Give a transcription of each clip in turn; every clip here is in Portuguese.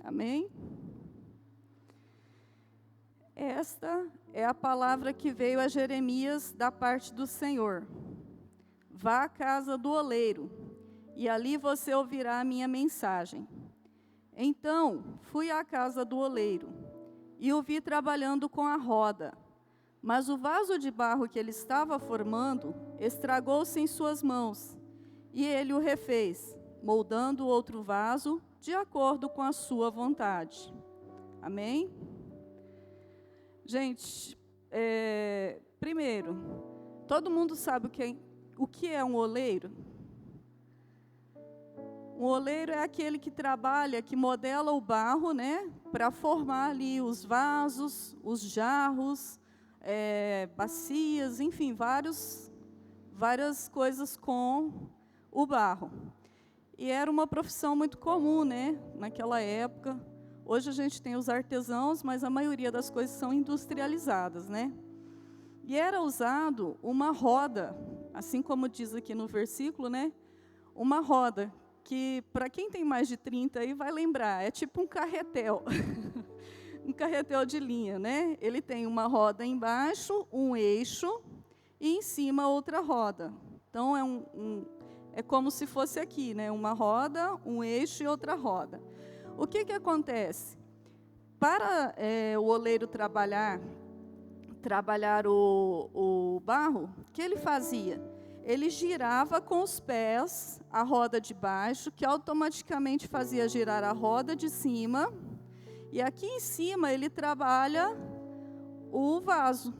Amém? Esta é a palavra que veio a Jeremias da parte do Senhor. Vá à casa do oleiro, e ali você ouvirá a minha mensagem. Então, fui à casa do oleiro, e o vi trabalhando com a roda. Mas o vaso de barro que ele estava formando estragou-se em suas mãos, e ele o refez, moldando outro vaso de acordo com a sua vontade. Amém? Gente, primeiro, todo mundo sabe o que é um oleiro? Um oleiro é aquele que trabalha, que modela o barro, né, para formar ali os vasos, os jarros, bacias, enfim, várias coisas com o barro. E era uma profissão muito comum, né, naquela época. Hoje a gente tem os artesãos, mas a maioria das coisas são industrializadas, né? E era usado uma roda, assim como diz aqui no versículo, né? Uma roda, que para quem tem mais de 30 aí vai lembrar, é tipo um carretel. Um carretel de linha, né? Ele tem uma roda embaixo, um eixo, e em cima outra roda. Então, é como se fosse aqui, né? Uma roda, um eixo e outra roda. O que acontece? Para o oleiro trabalhar o barro, o que ele fazia? Ele girava com os pés a roda de baixo, que automaticamente fazia girar a roda de cima, e aqui em cima ele trabalha o vaso.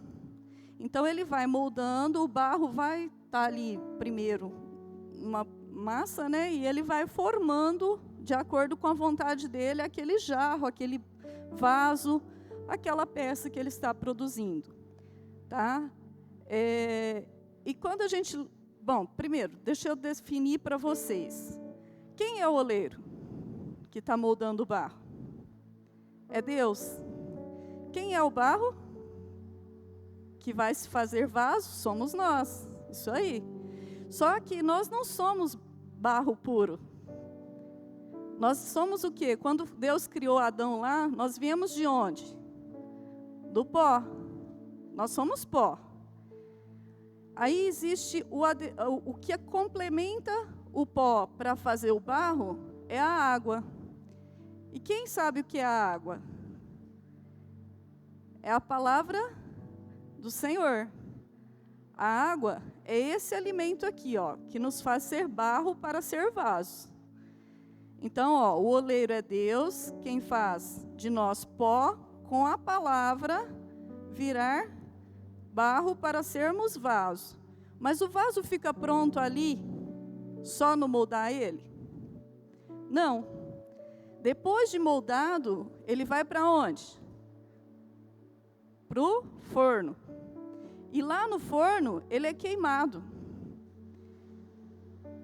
Então ele vai moldando, o barro vai estar ali primeiro uma massa, né? E ele vai formando, de acordo com a vontade dele, aquele jarro, aquele vaso, aquela peça que ele está produzindo. Tá? E quando a gente... Bom, primeiro, deixa eu definir para vocês. Quem é o oleiro que está moldando o barro? É Deus. Quem é o barro que vai se fazer vaso? Somos nós. Isso aí. Só que nós não somos barro puro. Nós somos o quê? Quando Deus criou Adão lá, nós viemos de onde? Do pó. Nós somos pó. Aí existe o que complementa o pó para fazer o barro é a água. E quem sabe o que é a água? É a palavra do Senhor. A água é esse alimento aqui, ó, que nos faz ser barro para ser vaso. Então, ó, o oleiro é Deus, quem faz de nós pó, com a palavra, virar barro para sermos vaso. Mas o vaso fica pronto ali, só no moldar ele? Não. Depois de moldado, ele vai para onde? Para o forno. E lá no forno, ele é queimado.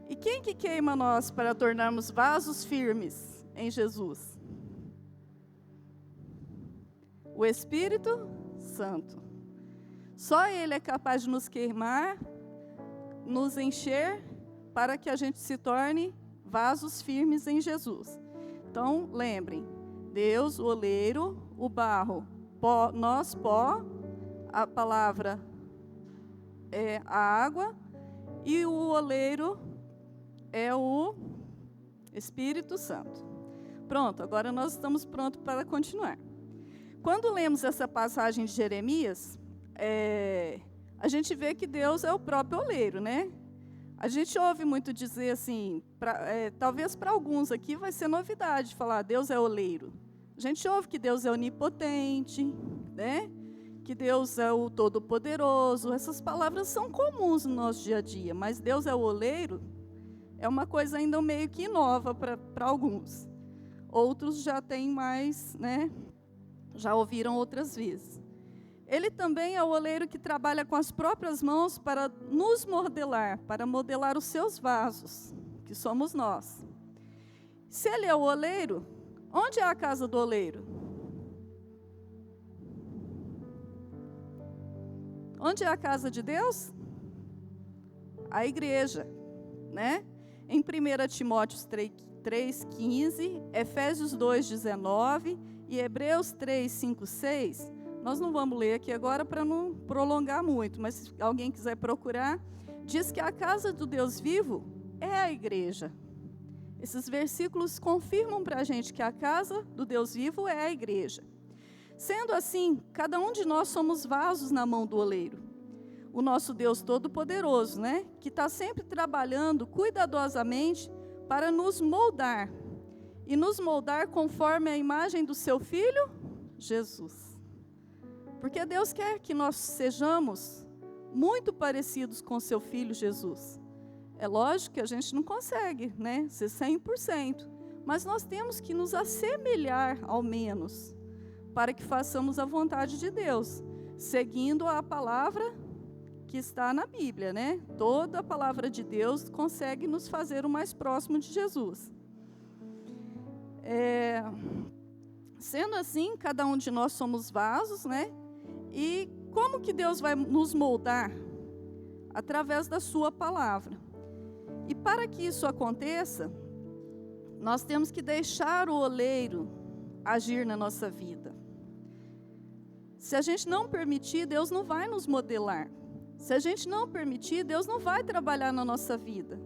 E quem que queima nós para tornarmos vasos firmes em Jesus? O Espírito Santo. Só Ele é capaz de nos queimar, nos encher, para que a gente se torne vasos firmes em Jesus. Então, lembrem, Deus, o oleiro, o barro, pó, nós pó, a palavra é a água, e o oleiro é o Espírito Santo. Pronto, agora nós estamos prontos para continuar. Quando lemos essa passagem de Jeremias, a gente vê que Deus é o próprio oleiro, né? A gente ouve muito dizer assim, talvez para alguns aqui vai ser novidade falar Deus é oleiro. A gente ouve que Deus é onipotente, né? Que Deus é o todo-poderoso. Essas palavras são comuns no nosso dia a dia, mas Deus é o oleiro é uma coisa ainda meio que nova para alguns. Outros já têm mais, né? Já ouviram outras vezes. Ele também é o oleiro que trabalha com as próprias mãos para nos modelar, para modelar os seus vasos, que somos nós. Se ele é o oleiro, onde é a casa do oleiro? Onde é a casa de Deus? A igreja, né? Em 1 Timóteo 3:15, Efésios 2:19 e Hebreus 3:5-6. Nós não vamos ler aqui agora para não prolongar muito, mas se alguém quiser procurar, diz que a casa do Deus vivo é a igreja. Esses versículos confirmam para a gente que a casa do Deus vivo é a igreja. Sendo assim, cada um de nós somos vasos na mão do oleiro. O nosso Deus Todo-Poderoso, né? Que está sempre trabalhando cuidadosamente para nos moldar. E nos moldar conforme a imagem do seu Filho, Jesus. Porque Deus quer que nós sejamos muito parecidos com seu Filho Jesus. É lógico que a gente não consegue, né, ser 100%, mas nós temos que nos assemelhar, ao menos, para que façamos a vontade de Deus, seguindo a palavra que está na Bíblia, né? Toda a palavra de Deus consegue nos fazer o mais próximo de Jesus. Sendo assim, cada um de nós somos vasos, né? E como que Deus vai nos moldar? Através da sua palavra. E para que isso aconteça, nós temos que deixar o oleiro agir na nossa vida. Se a gente não permitir, Deus não vai nos modelar. Se a gente não permitir, Deus não vai trabalhar na nossa vida.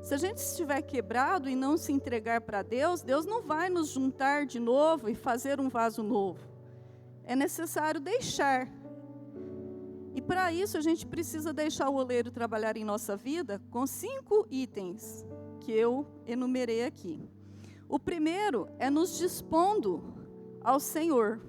Se a gente estiver quebrado e não se entregar para Deus, Deus não vai nos juntar de novo e fazer um vaso novo. É necessário deixar. E para isso a gente precisa deixar o oleiro trabalhar em nossa vida com 5 itens que eu enumerei aqui. O primeiro é nos dispondo ao Senhor.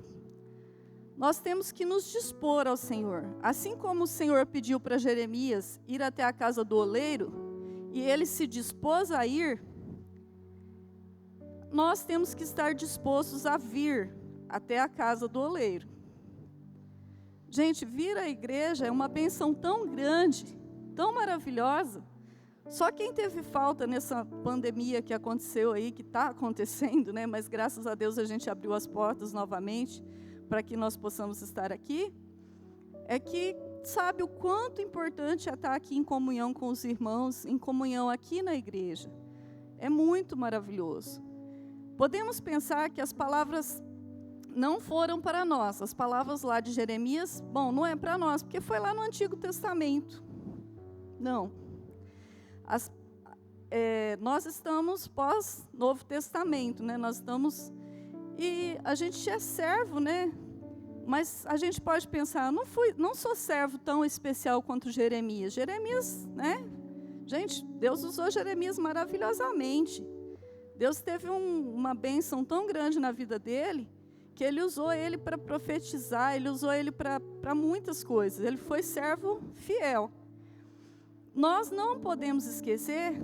Nós temos que nos dispor ao Senhor. Assim como o Senhor pediu para Jeremias ir até a casa do oleiro, e ele se dispôs a ir, nós temos que estar dispostos a vir até a casa do oleiro. Gente, vir à igreja é uma bênção tão grande, tão maravilhosa. Só quem teve falta nessa pandemia que aconteceu aí, que está acontecendo, né? Mas graças a Deus a gente abriu as portas novamente para que nós possamos estar aqui, é que sabe o quanto importante é estar aqui em comunhão com os irmãos, em comunhão aqui na igreja. É muito maravilhoso. Podemos pensar que as palavras não foram para nós. As palavras lá de Jeremias, bom, não é para nós, porque foi lá no Antigo Testamento. Não. Nós estamos pós-Novo Testamento, né? Nós estamos... E a gente é servo, né? Mas a gente pode pensar, não sou servo tão especial quanto Jeremias. Jeremias, né? Gente, Deus usou Jeremias maravilhosamente. Deus teve uma bênção tão grande na vida dele, que ele usou ele para profetizar, ele usou ele para muitas coisas. Ele foi servo fiel. Nós não podemos esquecer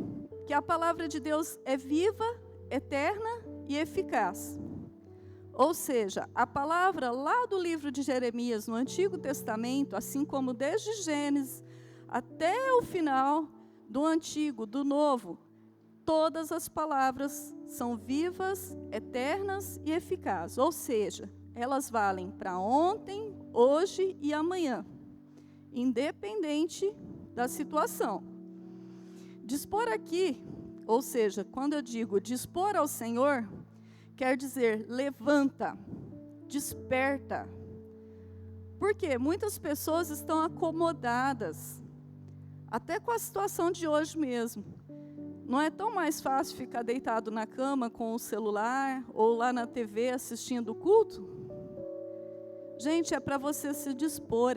que a palavra de Deus é viva, eterna e eficaz. Ou seja, a palavra lá do livro de Jeremias, no Antigo Testamento, assim como desde Gênesis até o final do Antigo, do Novo, todas as palavras são vivas, eternas e eficazes. Ou seja, elas valem para ontem, hoje e amanhã, independente da situação. Dispor aqui, ou seja, quando eu digo dispor ao Senhor, quer dizer levanta, desperta. Porque muitas pessoas estão acomodadas, até com a situação de hoje mesmo. Não é tão mais fácil ficar deitado na cama com o celular ou lá na TV assistindo o culto? Gente, é para vocês se dispor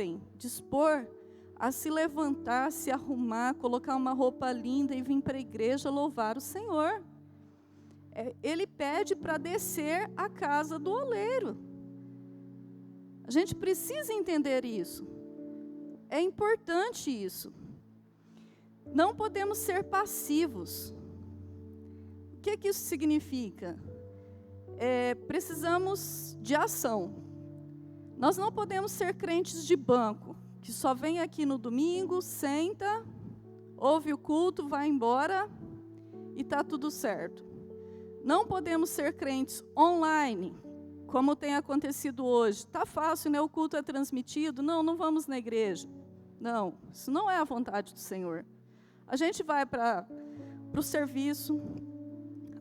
a se levantar, se arrumar, colocar uma roupa linda e vir para a igreja louvar o Senhor. Ele pede para descer à casa do oleiro. A gente precisa entender isso. É importante isso. Não podemos ser passivos. O que isso significa? Precisamos de ação. Nós não podemos ser crentes de banco, que só vem aqui no domingo, senta, ouve o culto, vai embora e está tudo certo. Não podemos ser crentes online, como tem acontecido hoje. Está fácil, né? O culto é transmitido. Não vamos na igreja. Não, isso não é a vontade do Senhor. A gente vai para o serviço,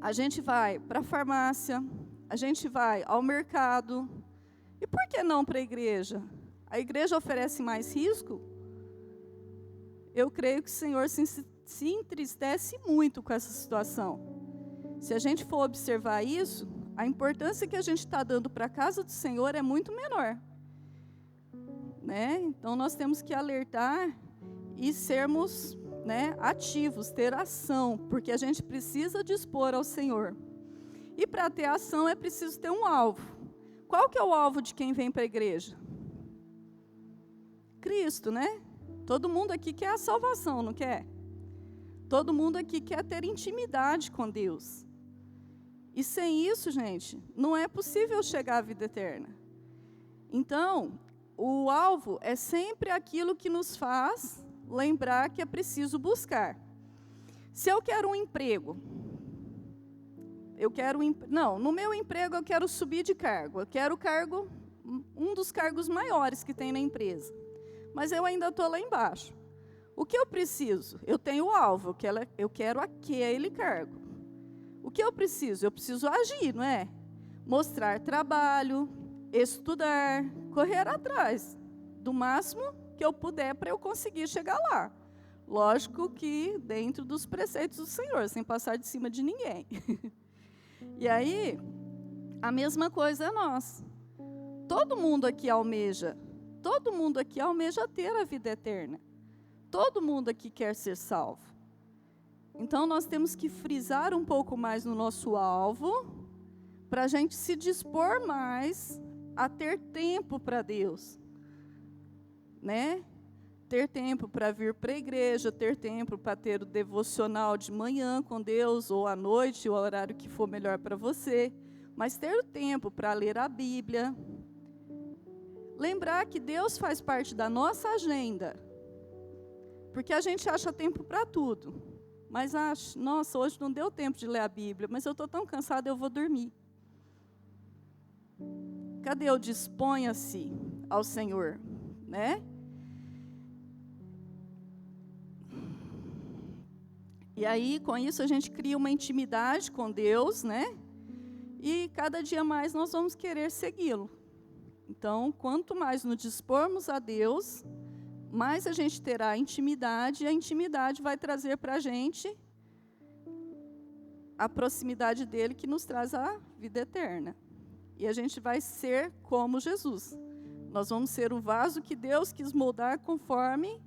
A gente vai para a farmácia, a gente vai ao mercado. E por que não para a igreja? A igreja oferece mais risco? Eu creio que o Senhor se entristece muito com essa situação. Se a gente for observar isso, a importância que a gente está dando para a casa do Senhor é muito menor. Né? Então, nós temos que alertar e sermos, né, ativos, ter ação, porque a gente precisa dispor ao Senhor. E para ter ação é preciso ter um alvo. Qual que é o alvo de quem vem para a igreja? Cristo, né? Todo mundo aqui quer a salvação, não quer? Todo mundo aqui quer ter intimidade com Deus. E sem isso, gente, não é possível chegar à vida eterna. Então, o alvo é sempre aquilo que nos faz lembrar que é preciso buscar. Se eu quero um emprego, no meu emprego eu quero subir de cargo, eu quero um dos cargos maiores que tem na empresa, mas eu ainda estou lá embaixo. O que eu preciso? Eu tenho o alvo, eu quero aquele cargo. O que eu preciso? Eu preciso agir, não é? Mostrar trabalho, estudar, correr atrás do máximo que eu puder para eu conseguir chegar lá. Lógico que dentro dos preceitos do Senhor, sem passar de cima de ninguém. E aí, a mesma coisa é nós. Todo mundo aqui almeja ter a vida eterna. Todo mundo aqui quer ser salvo. Então, nós temos que frisar um pouco mais no nosso alvo, para a gente se dispor mais a ter tempo para Deus, né? Ter tempo para vir para a igreja, ter tempo para ter o devocional de manhã com Deus, ou à noite, o horário que for melhor para você, mas ter o tempo para ler a Bíblia. Lembrar que Deus faz parte da nossa agenda, porque a gente acha tempo para tudo, mas acha, nossa, hoje não deu tempo de ler a Bíblia, mas eu estou tão cansada, eu vou dormir. Cadê o disponha-se ao Senhor, né? E aí, com isso, a gente cria uma intimidade com Deus, né? E cada dia mais nós vamos querer segui-lo. Então, quanto mais nos dispormos a Deus, mais a gente terá intimidade, e a intimidade vai trazer para a gente a proximidade dele, que nos traz a vida eterna. E a gente vai ser como Jesus. Nós vamos ser o vaso que Deus quis moldar conforme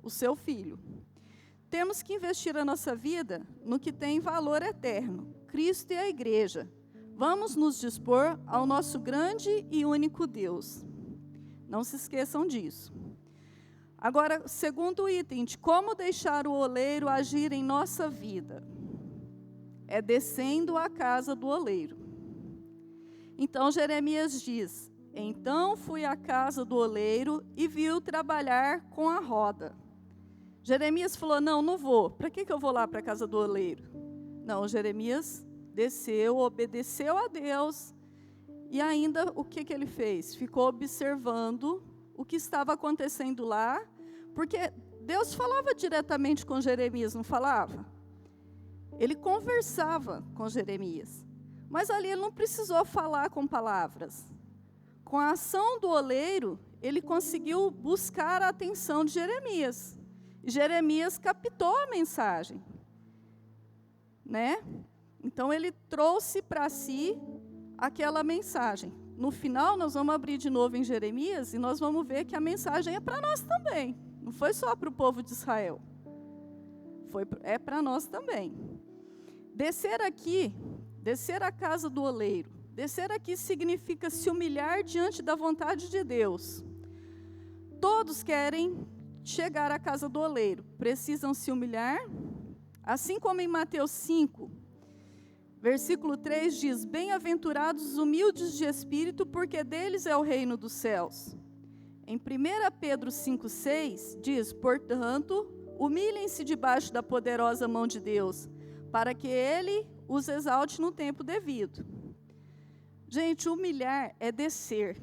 o seu Filho. Temos que investir a nossa vida no que tem valor eterno, Cristo e a igreja. Vamos nos dispor ao nosso grande e único Deus. Não se esqueçam disso. Agora, segundo item, de como deixar o oleiro agir em nossa vida. É descendo à casa do oleiro. Então, Jeremias diz: então fui à casa do oleiro e vi-o trabalhar com a roda. Jeremias falou: não vou. Para que eu vou lá para a casa do oleiro? Não, Jeremias desceu, obedeceu a Deus, e ainda o que ele fez? Ficou observando o que estava acontecendo lá, porque Deus falava diretamente com Jeremias, não falava? Ele conversava com Jeremias, mas ali ele não precisou falar com palavras. Com a ação do oleiro, ele conseguiu buscar a atenção de Jeremias. Jeremias captou a mensagem, né? Então, ele trouxe para si aquela mensagem. No final, nós vamos abrir de novo em Jeremias e nós vamos ver que a mensagem é para nós também. Não foi só para o povo de Israel. É para nós também. Descer à casa do oleiro. Descer aqui significa se humilhar diante da vontade de Deus. Todos querem chegar à casa do oleiro, precisam se humilhar, assim como em Mateus 5, versículo 3 diz: bem-aventurados os humildes de espírito, porque deles é o reino dos céus. Em 1 Pedro 5,6 diz: portanto, humilhem-se debaixo da poderosa mão de Deus, para que Ele os exalte no tempo devido. Gente, humilhar é descer.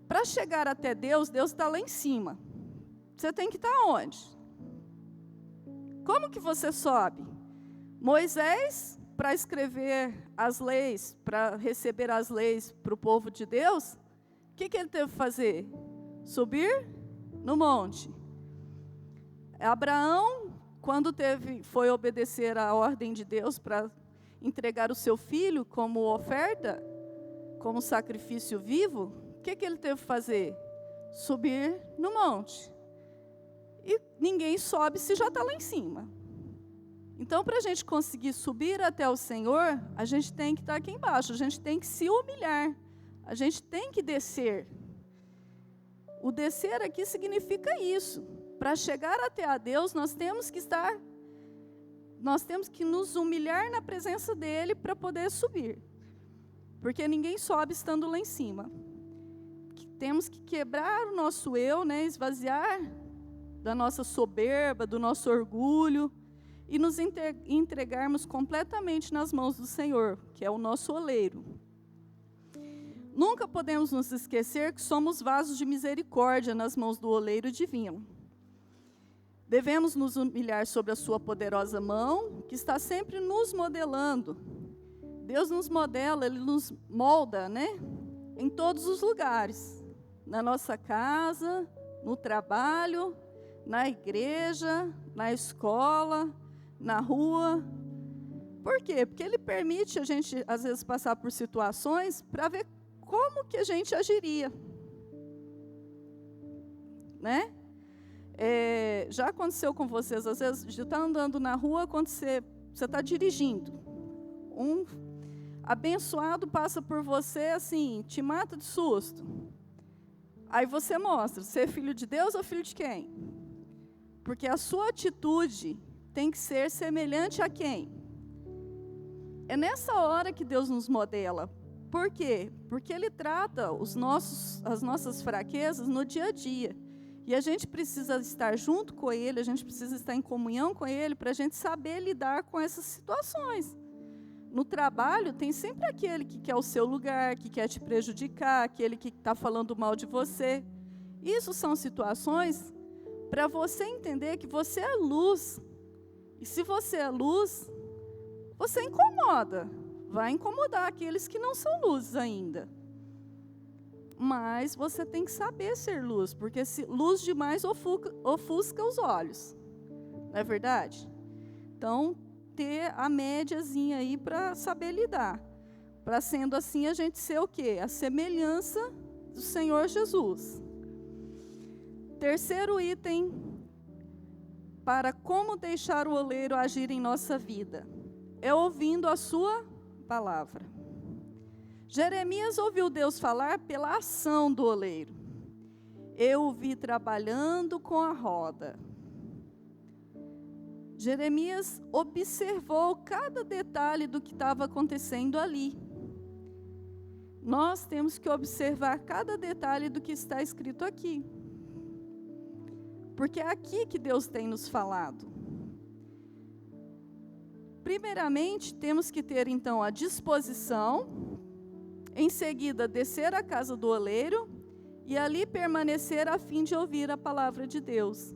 Para chegar até Deus, Deus está lá em cima. Você tem que estar onde? Como que você sobe? Moisés, para escrever as leis, para receber as leis para o povo de Deus, o que ele teve que fazer? Subir no monte. Abraão, quando foi obedecer à ordem de Deus para entregar o seu filho como oferta, como sacrifício vivo, o que ele teve que fazer? Subir no monte. E ninguém sobe se já está lá em cima. Então, para a gente conseguir subir até o Senhor, a gente tem que estar aqui embaixo, a gente tem que se humilhar, a gente tem que descer. O descer aqui significa isso. Para chegar até a Deus, nós temos que nos humilhar na presença dEle para poder subir. Porque ninguém sobe estando lá em cima. Temos que quebrar o nosso eu, né, esvaziar da nossa soberba, do nosso orgulho, e nos entregarmos completamente nas mãos do Senhor, que é o nosso oleiro. Nunca podemos nos esquecer que somos vasos de misericórdia nas mãos do oleiro divino. Devemos nos humilhar sobre a sua poderosa mão, que está sempre nos modelando. Deus nos modela, Ele nos molda, né? Em todos os lugares. Na nossa casa, no trabalho, na igreja, na escola, na rua. Por quê? Porque Ele permite a gente, às vezes, passar por situações para ver como que a gente agiria. Né? Já aconteceu com vocês, às vezes, de estar andando na rua, quando você está dirigindo. Um abençoado passa por você, assim, te mata de susto. Aí você mostra, você é filho de Deus ou filho de quem? Porque a sua atitude tem que ser semelhante a quem? É nessa hora que Deus nos modela. Por quê? Porque Ele trata as nossas fraquezas no dia a dia. E a gente precisa estar junto com Ele, a gente precisa estar em comunhão com Ele, para a gente saber lidar com essas situações. No trabalho, tem sempre aquele que quer o seu lugar, que quer te prejudicar, aquele que está falando mal de você. Isso são situações para você entender que você é luz. E se você é luz, você incomoda. Vai incomodar aqueles que não são luzes ainda. Mas você tem que saber ser luz, porque luz demais ofusca os olhos. Não é verdade? Então, ter a médiazinha aí para saber lidar. Para sendo assim, a gente ser o quê? A semelhança do Senhor Jesus. Terceiro item, para como deixar o oleiro agir em nossa vida, é ouvindo a sua palavra. Jeremias ouviu Deus falar pela ação do oleiro. Eu o vi trabalhando com a roda. Jeremias observou cada detalhe do que estava acontecendo ali. Nós temos que observar cada detalhe do que está escrito aqui. Porque é aqui que Deus tem nos falado. Primeiramente, temos que ter então a disposição, em seguida descer à casa do oleiro e ali permanecer a fim de ouvir a palavra de Deus.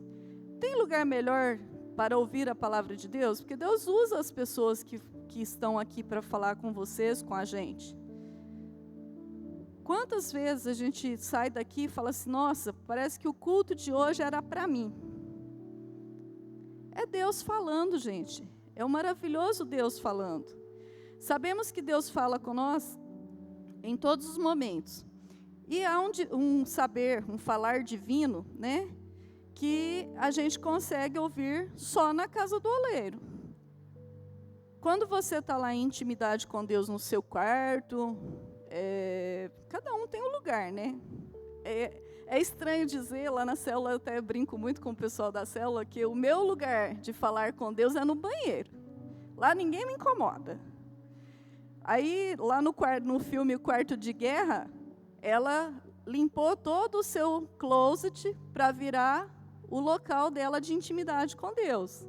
Tem lugar melhor para ouvir a palavra de Deus? Porque Deus usa as pessoas que estão aqui para falar com vocês, com a gente. Quantas vezes a gente sai daqui e fala assim, nossa, parece que o culto de hoje era para mim. É Deus falando, gente. É um maravilhoso Deus falando. Sabemos que Deus fala com nós em todos os momentos. E há um saber, um falar divino, né? Que a gente consegue ouvir só na casa do oleiro. Quando você está lá em intimidade com Deus no seu quarto, cada um tem um lugar, né? É estranho dizer, lá na célula eu até brinco muito com o pessoal da célula, que o meu lugar de falar com Deus é no banheiro. Lá ninguém me incomoda. Aí, lá no filme O Quarto de Guerra, ela limpou todo o seu closet para virar o local dela de intimidade com Deus.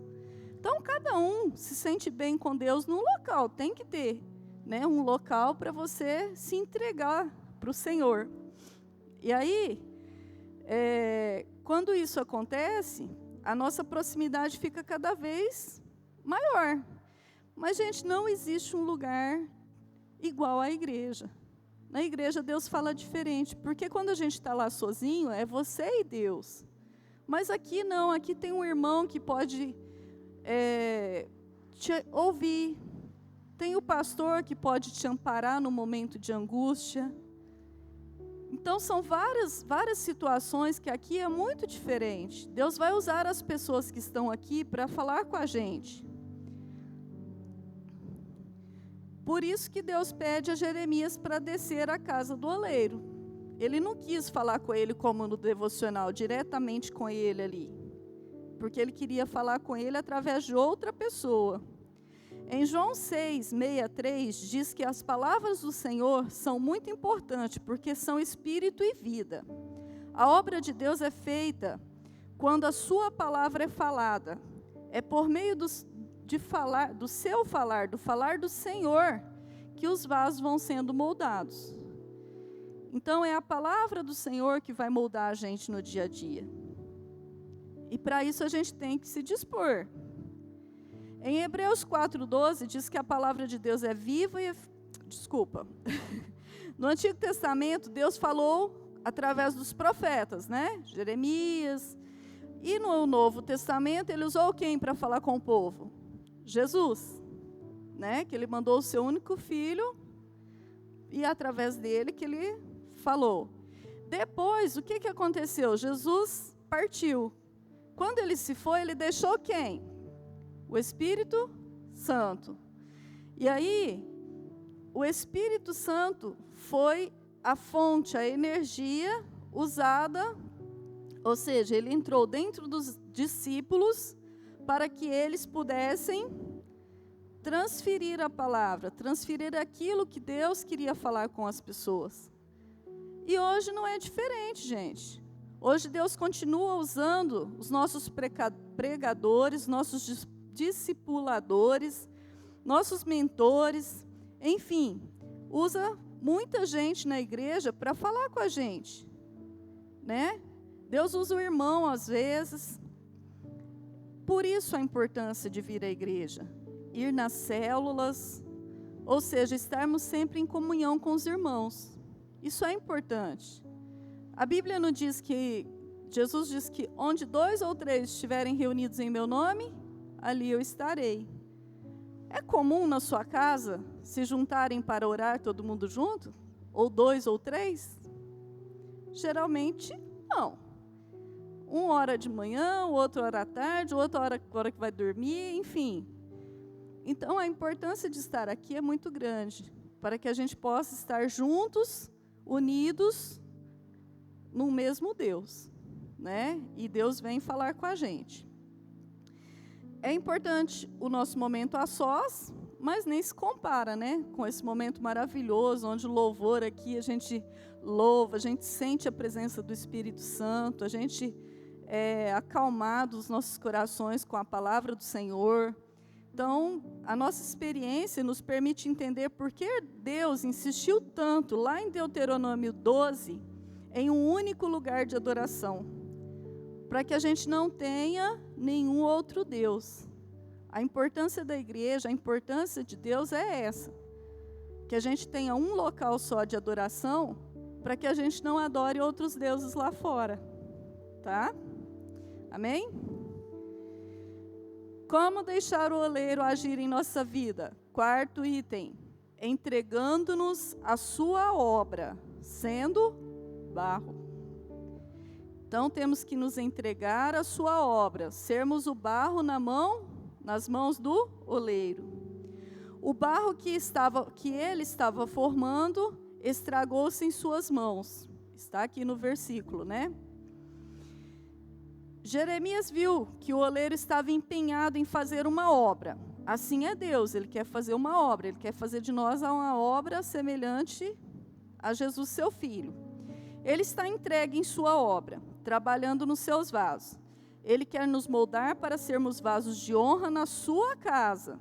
Então, cada um se sente bem com Deus num local. Tem que ter, né, um local para você se entregar para o Senhor. E aí, quando isso acontece, a nossa proximidade fica cada vez maior. Mas, gente, não existe um lugar igual à igreja. Na igreja, Deus fala diferente, porque quando a gente está lá sozinho, é você e Deus. Mas aqui não, aqui tem um irmão que pode te ouvir. Tem o pastor que pode te amparar no momento de angústia. Então, são várias situações que aqui é muito diferente. Deus vai usar as pessoas que estão aqui para falar com a gente. Por isso que Deus pede a Jeremias para descer à casa do oleiro. Ele não quis falar com ele como no devocional, diretamente com ele ali. Porque ele queria falar com ele através de outra pessoa. Em João 6:63, diz que as palavras do Senhor são muito importantes, porque são espírito e vida. A obra de Deus é feita quando a sua palavra é falada. É por meio do falar do Senhor, que os vasos vão sendo moldados. Então, é a palavra do Senhor que vai moldar a gente no dia a dia. E para isso a gente tem que se dispor. Em Hebreus 4:12 diz que a palavra de Deus é viva e... No Antigo Testamento, Deus falou através dos profetas, né? Jeremias. E no Novo Testamento, ele usou quem para falar com o povo? Jesus, né? Que ele mandou o seu único filho e através dele que ele falou. Depois, o que aconteceu? Jesus partiu. Quando ele se foi, ele deixou quem? O Espírito Santo. E aí, o Espírito Santo foi a fonte, a energia usada, ou seja, ele entrou dentro dos discípulos para que eles pudessem transferir a palavra, transferir aquilo que Deus queria falar com as pessoas. E hoje não é diferente, gente. Hoje Deus continua usando os nossos pregadores, nossos discipuladores, nossos mentores, enfim, usa muita gente na igreja para falar com a gente, né? Deus usa o irmão às vezes. Por isso a importância de vir à igreja, ir nas células, ou seja, estarmos sempre em comunhão com os irmãos. Isso é importante. A Bíblia não diz que, Jesus diz que onde 2 ou 3 estiverem reunidos em meu nome, ali eu estarei. É comum na sua casa se juntarem para orar todo mundo junto? Ou 2 ou 3? Geralmente, não. Um hora de manhã, o outro hora à tarde, o outro hora que vai dormir, enfim. Então, a importância de estar aqui é muito grande, para que a gente possa estar juntos, unidos, no mesmo Deus, né? E Deus vem falar com a gente. É importante o nosso momento a sós, mas nem se compara, né? Com esse momento maravilhoso, onde o louvor aqui, a gente louva, a gente sente a presença do Espírito Santo, a gente é acalmado os nossos corações com a palavra do Senhor. Então, a nossa experiência nos permite entender por que Deus insistiu tanto, lá em Deuteronômio 12, em um único lugar de adoração, para que a gente não tenha nenhum outro Deus. A importância da igreja, a importância de Deus é essa, que a gente tenha um local só de adoração, para que a gente não adore outros deuses lá fora, tá? Amém? Como deixar o oleiro agir em nossa vida? 4º item, entregando-nos a sua obra, sendo barro. Então, temos que nos entregar a sua obra, sermos o barro nas mãos do oleiro. O barro que ele estava formando estragou-se em suas mãos. Está aqui no versículo, né? Jeremias viu que o oleiro estava empenhado em fazer uma obra. Assim é Deus, Ele quer fazer uma obra, Ele quer fazer de nós uma obra semelhante a Jesus, seu Filho. Ele está entregue em sua obra, trabalhando nos seus vasos. Ele quer nos moldar para sermos vasos de honra na sua casa.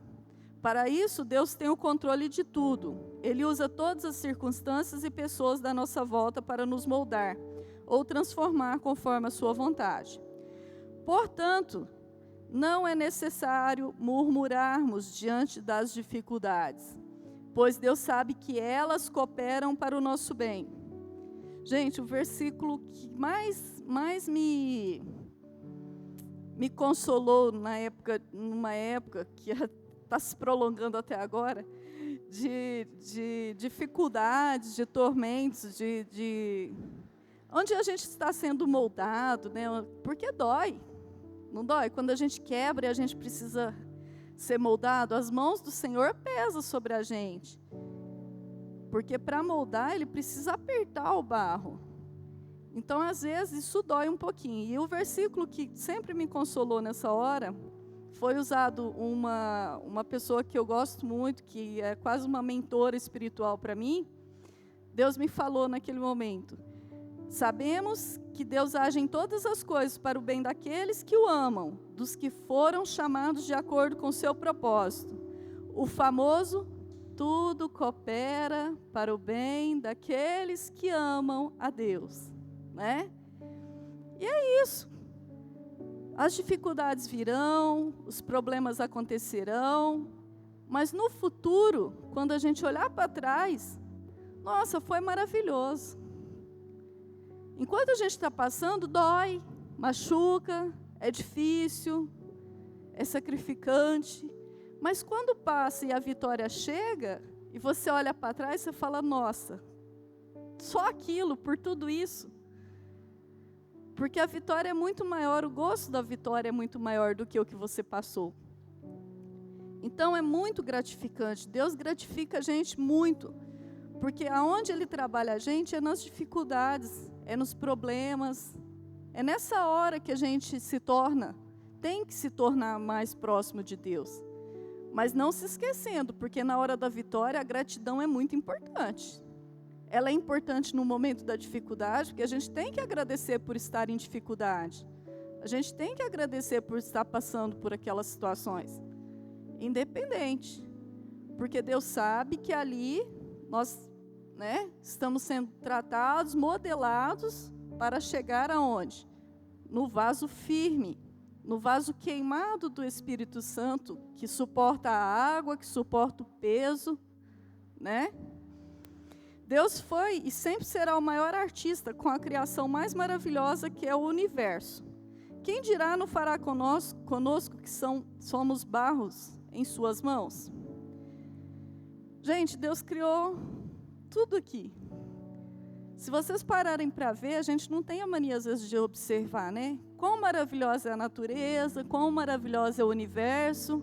Para isso, Deus tem o controle de tudo. Ele usa todas as circunstâncias e pessoas da nossa volta para nos moldar ou transformar conforme a sua vontade. Portanto, não é necessário murmurarmos diante das dificuldades, pois Deus sabe que elas cooperam para o nosso bem. Gente, o versículo que mais me consolou numa época que está se prolongando até agora, de dificuldades, de tormentos, onde a gente está sendo moldado, né? Porque dói. Não dói? Quando a gente quebra e a gente precisa ser moldado, as mãos do Senhor pesam sobre a gente. Porque para moldar, Ele precisa apertar o barro. Então, às vezes, isso dói um pouquinho. E o versículo que sempre me consolou nessa hora, foi usado uma pessoa que eu gosto muito, que é quase uma mentora espiritual para mim. Deus me falou naquele momento: sabemos que Deus age em todas as coisas para o bem daqueles que o amam, dos que foram chamados de acordo com o seu propósito. O famoso, tudo coopera para o bem daqueles que amam a Deus, né? E é isso. As dificuldades virão, os problemas acontecerão, mas no futuro, quando a gente olhar para trás, nossa, foi maravilhoso. Enquanto a gente está passando, dói, machuca, é difícil, é sacrificante. Mas quando passa e a vitória chega, e você olha para trás, você fala: nossa, só aquilo, por tudo isso. Porque a vitória é muito maior, o gosto da vitória é muito maior do que o que você passou. Então é muito gratificante. Deus gratifica a gente muito. Porque aonde Ele trabalha a gente é nas dificuldades, é nos problemas. É nessa hora que a gente tem que se tornar mais próximo de Deus. Mas não se esquecendo, porque na hora da vitória a gratidão é muito importante. Ela é importante no momento da dificuldade, porque a gente tem que agradecer por estar em dificuldade. A gente tem que agradecer por estar passando por aquelas situações. Independente. Porque Deus sabe que ali nós, estamos sendo tratados, modelados para chegar aonde? No vaso firme, no vaso queimado do Espírito Santo, que suporta a água, que suporta o peso, né? Deus foi e sempre será o maior artista com a criação mais maravilhosa que é o universo. Quem dirá não fará conosco que somos barros em suas mãos? Gente, Deus criou tudo aqui. Se vocês pararem para ver, a gente não tem a mania às vezes de observar, né? Quão maravilhosa é a natureza, quão maravilhosa é o universo.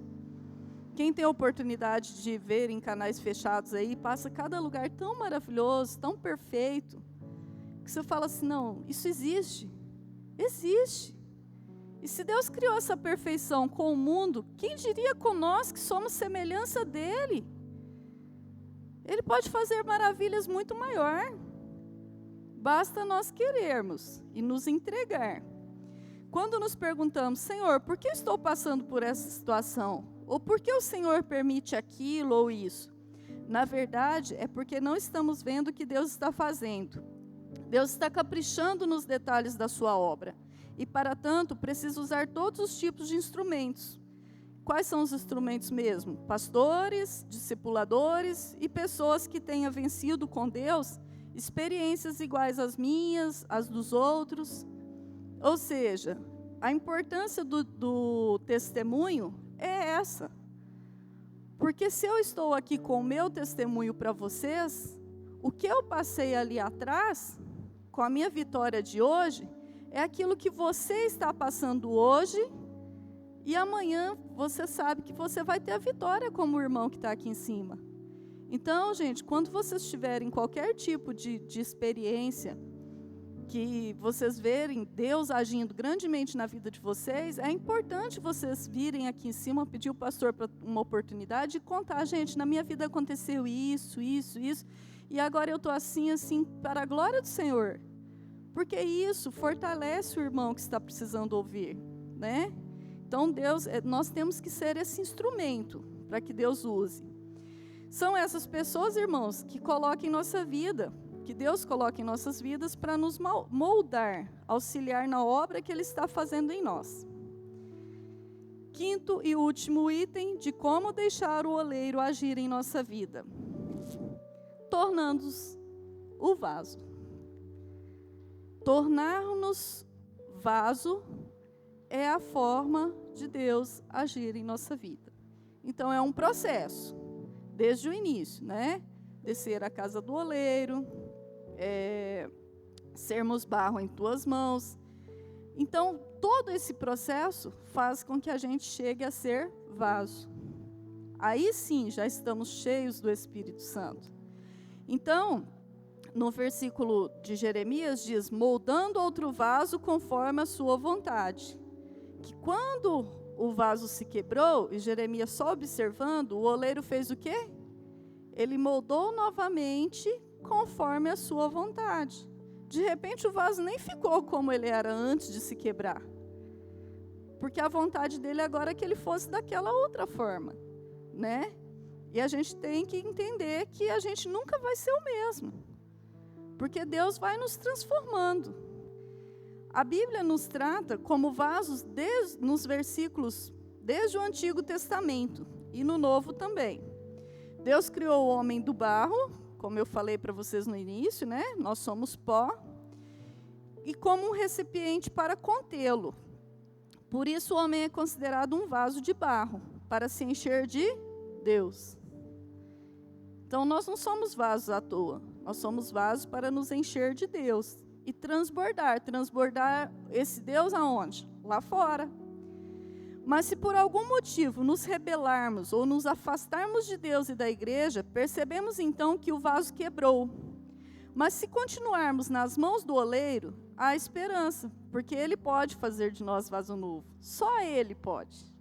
Quem tem a oportunidade de ver em canais fechados aí, passa cada lugar tão maravilhoso, tão perfeito, que você fala assim: não, isso existe. Existe. E se Deus criou essa perfeição com o mundo, quem diria com nós que somos semelhança dele? Ele pode fazer maravilhas muito maior. Basta nós querermos e nos entregar. Quando nos perguntamos: Senhor, por que estou passando por essa situação? Ou por que o Senhor permite aquilo ou isso? Na verdade, é porque não estamos vendo o que Deus está fazendo. Deus está caprichando nos detalhes da sua obra. E, para tanto, precisa usar todos os tipos de instrumentos. Quais são os instrumentos mesmo? Pastores, discipuladores e pessoas que tenham vencido com Deus experiências iguais às minhas, às dos outros. Ou seja, a importância do testemunho é essa. Porque se eu estou aqui com o meu testemunho para vocês, o que eu passei ali atrás, com a minha vitória de hoje, é aquilo que você está passando hoje, e amanhã você sabe que você vai ter a vitória como o irmão que está aqui em cima. Então, gente, quando vocês tiverem qualquer tipo de experiência, que vocês verem Deus agindo grandemente na vida de vocês, é importante vocês virem aqui em cima, pedir o pastor para uma oportunidade e contar: gente, na minha vida aconteceu isso, e agora eu estou assim, para a glória do Senhor. Porque isso fortalece o irmão que está precisando ouvir, né? Então, nós temos que ser esse instrumento para que Deus use. São essas pessoas, irmãos, que colocam em nossa vida, que Deus coloca em nossas vidas para nos moldar, auxiliar na obra que Ele está fazendo em nós. Quinto e último item de como deixar o oleiro agir em nossa vida. Tornando-nos o vaso. Tornar-nos vaso é a forma de Deus agir em nossa vida. Então, é um processo, desde o início, né? Descer à casa do oleiro, sermos barro em tuas mãos. Então, todo esse processo faz com que a gente chegue a ser vaso. Aí sim, já estamos cheios do Espírito Santo. Então, no versículo de Jeremias diz, moldando outro vaso conforme a sua vontade. Que quando o vaso se quebrou, e Jeremias só observando, o oleiro fez o quê? Ele moldou novamente conforme a sua vontade. De repente o vaso nem ficou como ele era antes de se quebrar. Porque a vontade dele agora é que ele fosse daquela outra forma, né? E a gente tem que entender que a gente nunca vai ser o mesmo. Porque Deus vai nos transformando. A Bíblia nos trata como vasos nos versículos desde o Antigo Testamento e no Novo também. Deus criou o homem do barro, como eu falei para vocês no início, né? Nós somos pó, e como um recipiente para contê-lo. Por isso o homem é considerado um vaso de barro, para se encher de Deus. Então nós não somos vasos à toa, nós somos vasos para nos encher de Deus e transbordar esse Deus aonde? Lá fora. Mas se por algum motivo nos rebelarmos ou nos afastarmos de Deus e da igreja, percebemos então que o vaso quebrou. Mas se continuarmos nas mãos do oleiro, há esperança, porque ele pode fazer de nós vaso novo. Só ele pode.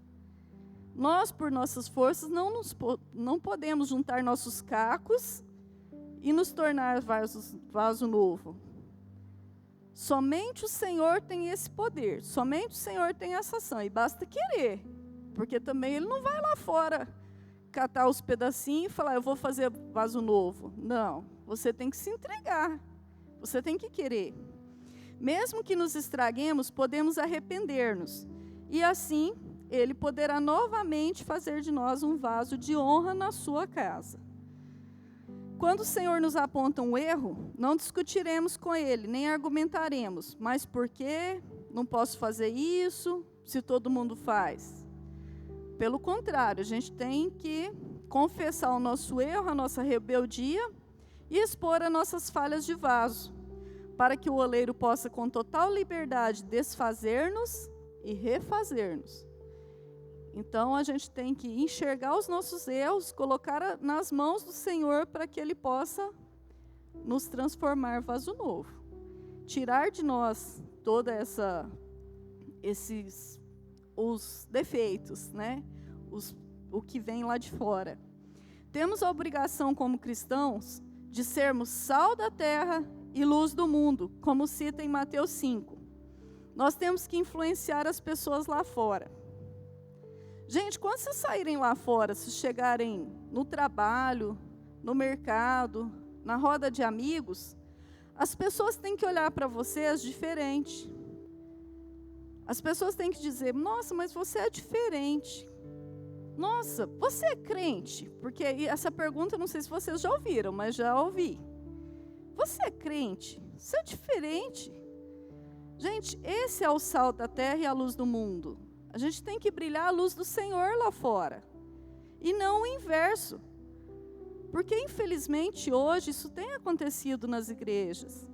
Nós, por nossas forças, não podemos juntar nossos cacos e nos tornar vaso novo. Somente o Senhor tem esse poder, somente o Senhor tem essa ação, e basta querer, porque também Ele não vai lá fora catar os pedacinhos e falar, eu vou fazer vaso novo. Não, você tem que se entregar, você tem que querer. Mesmo que nos estraguemos, podemos arrepender-nos, e assim Ele poderá novamente fazer de nós um vaso de honra na sua casa. Quando o Senhor nos aponta um erro, não discutiremos com Ele, nem argumentaremos. Mas por que não posso fazer isso, se todo mundo faz? Pelo contrário, a gente tem que confessar o nosso erro, a nossa rebeldia e expor as nossas falhas de vaso, para que o oleiro possa com total liberdade desfazer-nos e refazer-nos. Então, a gente tem que enxergar os nossos erros, colocar nas mãos do Senhor para que Ele possa nos transformar vaso novo. Tirar de nós os defeitos, né? O que vem lá de fora. Temos a obrigação como cristãos de sermos sal da terra e luz do mundo, como cita em Mateus 5. Nós temos que influenciar as pessoas lá fora. Gente, quando vocês saírem lá fora, se chegarem no trabalho, no mercado, na roda de amigos, as pessoas têm que olhar para vocês diferente. As pessoas têm que dizer, nossa, mas você é diferente. Nossa, você é crente? Porque essa pergunta, não sei se vocês já ouviram, mas já ouvi. Você é crente? Você é diferente. Gente, esse é o sal da terra e a luz do mundo. A gente tem que brilhar a luz do Senhor lá fora. E não o inverso. Porque, infelizmente, hoje isso tem acontecido nas igrejas.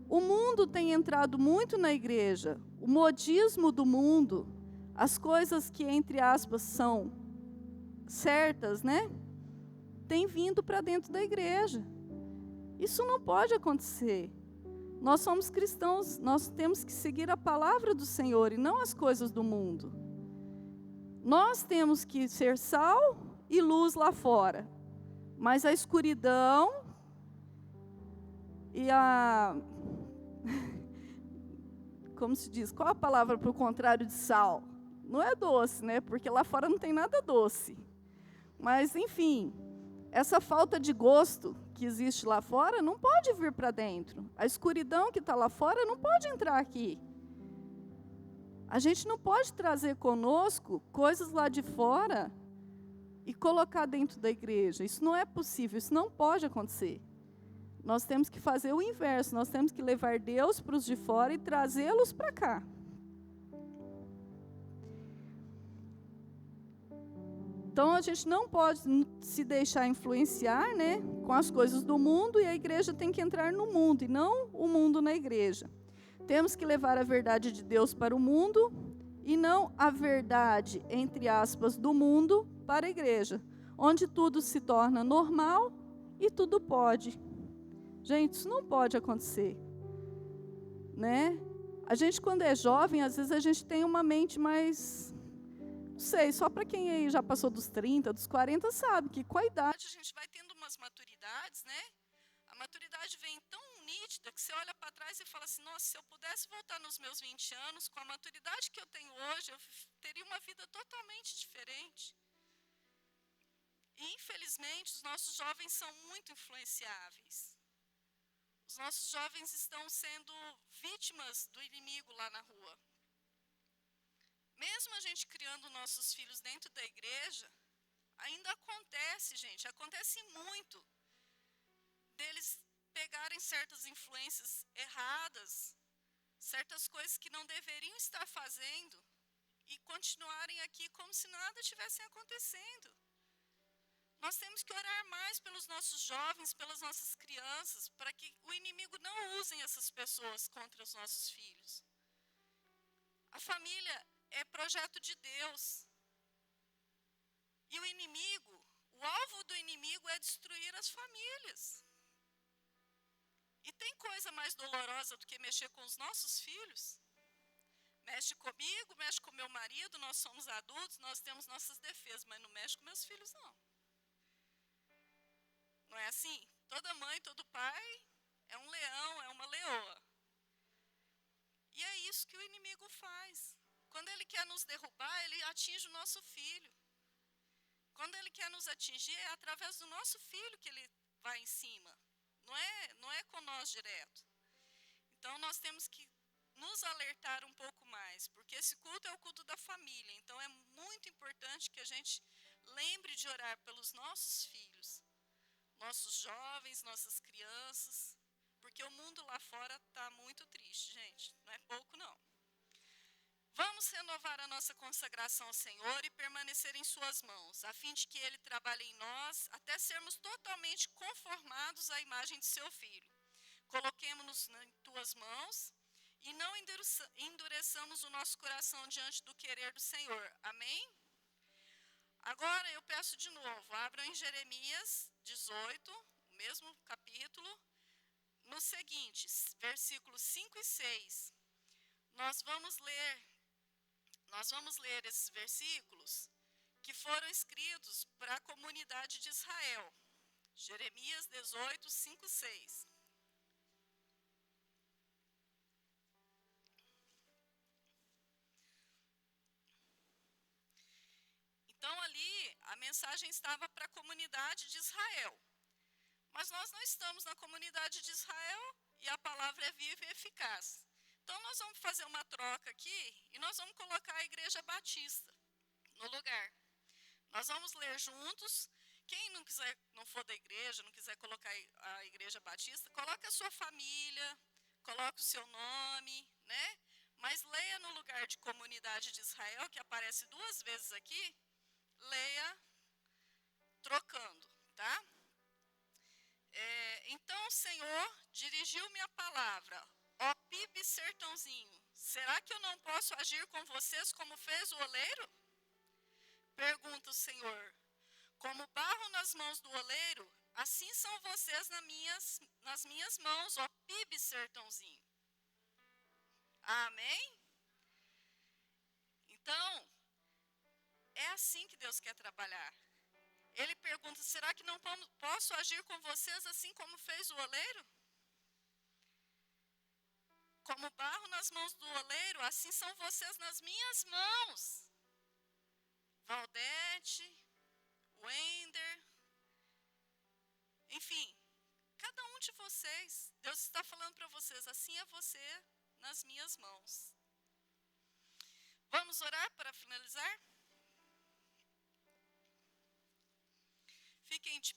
O mundo tem entrado muito na igreja. O modismo do mundo, as coisas que, entre aspas, são certas, né? Tem vindo para dentro da igreja. Isso não pode acontecer. Nós somos cristãos, nós temos que seguir a palavra do Senhor e não as coisas do mundo. Nós temos que ser sal e luz lá fora. Mas a escuridão e como se diz? Qual a palavra para o contrário de sal? Não é doce, né? Porque lá fora não tem nada doce. Mas, enfim, essa falta de gosto que existe lá fora não pode vir para dentro. A escuridão que está lá fora não pode entrar aqui. A gente não pode trazer conosco coisas lá de fora e colocar dentro da igreja. Isso não é possível, isso não pode acontecer. Nós temos que fazer o inverso, nós temos que levar Deus para os de fora e trazê-los para cá. Então a gente não pode se deixar influenciar, né, com as coisas do mundo, e a igreja tem que entrar no mundo e não o mundo na igreja. Temos que levar a verdade de Deus para o mundo e não a verdade, entre aspas, do mundo para a igreja, onde tudo se torna normal e tudo pode. Gente, isso não pode acontecer, né? A gente, quando é jovem, às vezes a gente tem uma mente mais, não sei, só para quem aí já passou dos 30, dos 40, sabe que com a idade a gente vai tendo umas maturidades, né? A maturidade vem tão nítida que você olha para trás e fala assim, nossa, se eu pudesse voltar nos meus 20 anos, com a maturidade que eu tenho hoje, eu teria uma vida totalmente diferente. E, infelizmente, os nossos jovens são muito influenciáveis. Os nossos jovens estão sendo vítimas do inimigo lá na rua. Mesmo a gente criando nossos filhos dentro da igreja, ainda acontece, gente, acontece muito, deles pegarem certas influências erradas, certas coisas que não deveriam estar fazendo e continuarem aqui como se nada estivesse acontecendo. Nós temos que orar mais pelos nossos jovens, pelas nossas crianças, para que o inimigo não use essas pessoas contra os nossos filhos. A família é projeto de Deus. E o inimigo, o alvo do inimigo é destruir as famílias. E tem coisa mais dolorosa do que mexer com os nossos filhos? Mexe comigo, mexe com meu marido, nós somos adultos, nós temos nossas defesas, mas não mexe com meus filhos, não. Não é assim? Toda mãe, todo pai é um leão, é uma leoa. E é isso que o inimigo faz. Quando ele quer nos derrubar, ele atinge o nosso filho. Quando ele quer nos atingir, é através do nosso filho que ele vai em cima. Não é com nós direto. Então, nós temos que nos alertar um pouco mais, porque esse culto é o culto da família. Então, é muito importante que a gente lembre de orar pelos nossos filhos, nossos jovens, nossas crianças, porque o mundo lá fora está muito triste, gente. Não é pouco, não. Vamos renovar a nossa consagração ao Senhor e permanecer em suas mãos, a fim de que Ele trabalhe em nós até sermos totalmente conformados à imagem de seu Filho. Coloquemo-nos em tuas mãos e não endureçamos o nosso coração diante do querer do Senhor. Amém? Agora eu peço de novo, abram em Jeremias 18, o mesmo capítulo, no seguinte, versículos 5 e 6. Nós vamos ler esses versículos que foram escritos para a comunidade de Israel. Jeremias 18, 5 e 6. Então, ali, a mensagem estava para a comunidade de Israel. Mas nós não estamos na comunidade de Israel e a palavra é viva e eficaz. Então, nós vamos fazer uma troca aqui e nós vamos colocar a Igreja Batista no lugar. Nós vamos ler juntos. Quem não for da igreja, não quiser colocar a Igreja Batista, coloque a sua família, coloque o seu nome, né? Mas leia no lugar de comunidade de Israel, que aparece 2 vezes aqui, leia trocando, tá? Então o Senhor dirigiu-me a palavra, ó Pibe sertãozinho, será que eu não posso agir com vocês como fez o oleiro? Pergunta o Senhor, como barro nas mãos do oleiro, assim são vocês nas minhas mãos, ó Pibe sertãozinho. Amém? Então, é assim que Deus quer trabalhar. Ele pergunta, será que não posso agir com vocês assim como fez o oleiro? Como barro nas mãos do oleiro, assim são vocês nas minhas mãos. Valdete, Wender, enfim, cada um de vocês, Deus está falando para vocês, assim é você nas minhas mãos. Vamos orar para finalizar? Fiquem de